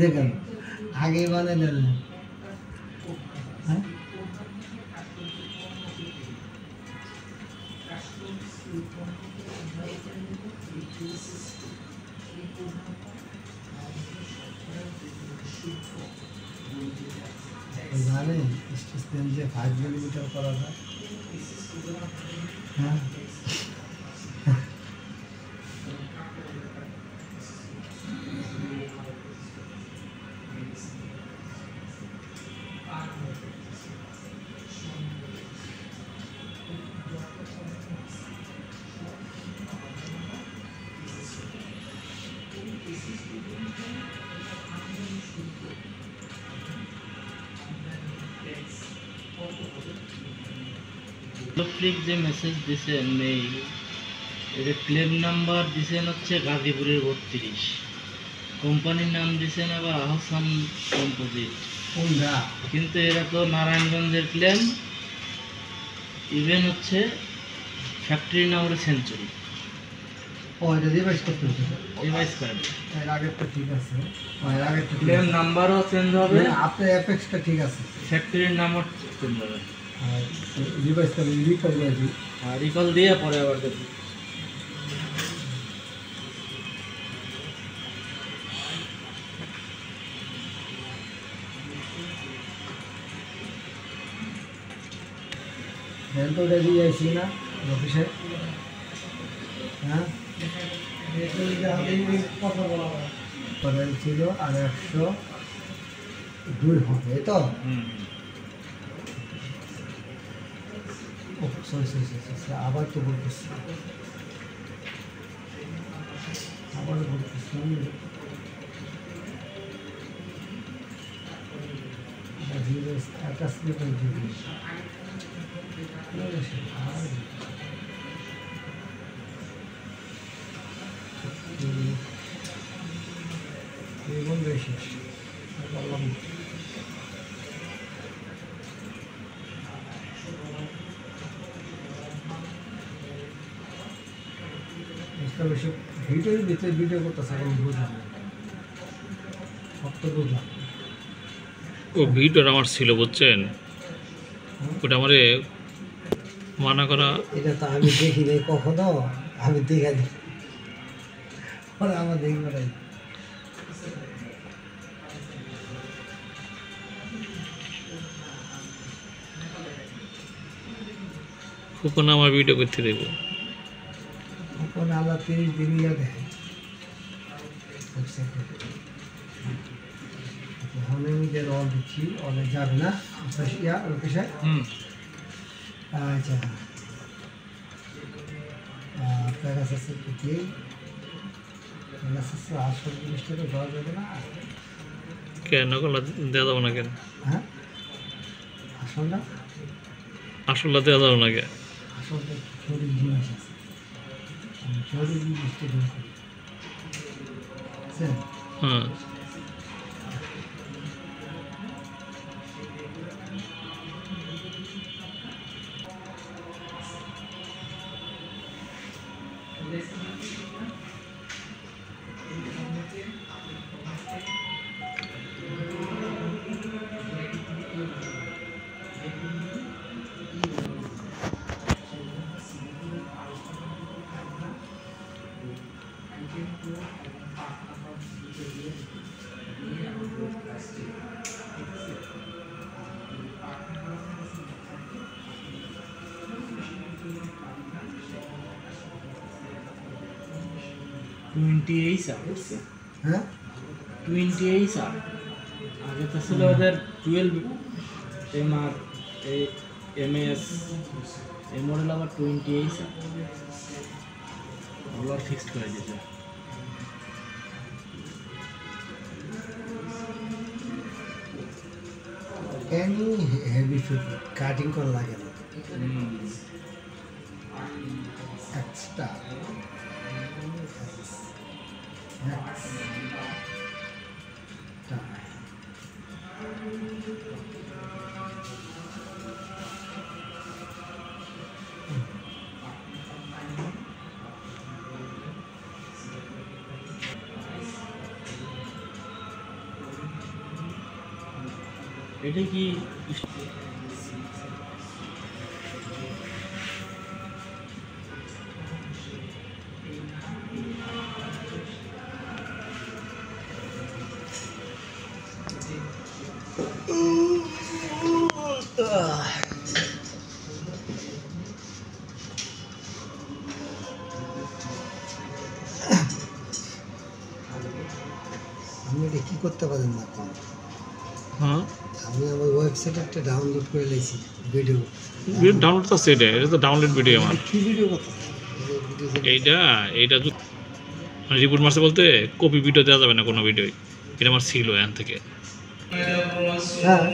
দেখেন আগেই বানিয়ে নিলেন। হ্যাঁ জানেন স্টেজ যে 5 মিলিমিটার করা যায়। হ্যাঁ ফ্লিক যে মেসেজ দিছেন মেইল, এটা ক্লেম নাম্বার দিছেন হচ্ছে গাজীপুরের 32, কোম্পানির নাম দিছেন আবার আহসান কম্পোজিট, কোনটা কিন্তু এরা তো নারায়ণগঞ্জের ক্লেম, ইভেন হচ্ছে ফ্যাক্টরির নাম হলো সেঞ্চুরি। ও এটা রিভাইজ করতে হবে। রিভাইজ করেন, এর আগেরটা ঠিক আছে, এর আগেরটা ক্লেম নাম্বারও চেঞ্জ হবে, আপনার অ্যাপেক্সটা ঠিক আছে, ফ্যাক্টরির নামও চেঞ্জ হবে। আর রিভাইজ করে রিকল করে দিই। আর রিকল দিয়ে পরে আবার দেখি। দেন তো ওটা দিয়ে আসি না অফিসে। হ্যাঁ পরে ছিল আর 102 হবে তো। ও সরি সরি সরি আবার তো বলতেছি, আবার বলতেছি শেষ বললাম। ভিডিওর ভিতরে ভিডিও করতেছে এখন বুঝলাম, সব তো বুঝলাম। ও ভিডিওর আমার ছিল বুঝছেন, ওটা আমারে মানা করা। এটা তো আমি দেখি নাই কখনো, আমি দেখা দিই ওরা আমার দেখবে নাই। ফুকন আমার ভিডিও করতে দেবো, ওখানে আল্লাহ 30 দিন ইয়া দেখে। ওখানে আমি যে রল দিচ্ছি অনেক যাবে না ইয়া লোকেশন। আচ্ছা আপনার কাছে আছে কি আসল জিনিসটা তো দেওয়া যাবে না। কেন করলে দেওয়া যাবো না? কেন হ্যাঁ আসলটা, আসলে দেওয়া যাবো না? কেন আসলটা জরুরি জিনিস আছে, জরুরি জিনিসটা বের করি। হ্যাঁ হ্যাঁ 28 আগে তো ছিল ওদের 12 MR MS, এই মডেল আবার 28 ওগুলো ফিক্সড করে দিতে। এনি হেভি ফিট কাটিং করা লাগে না এক্সট্রা। এটা কি আমি এটা কি করতে পারেন না আপনি? হ্যাঁ আমি আমার ওয়েবসাইটে একটা ডাউনলোড করে নিয়েছি ভিডিও। ডাউনলোড তো আছে এটা তো ডাউনলোড ভিডিও আমার কি ভিডিও কথা? এইটা রিপোর্ট মারছে বলতে কপি ভিডিও দেওয়া যাবে না কোনো ভিডিও, এটা আমার ছিল এখান থেকে। হ্যাঁ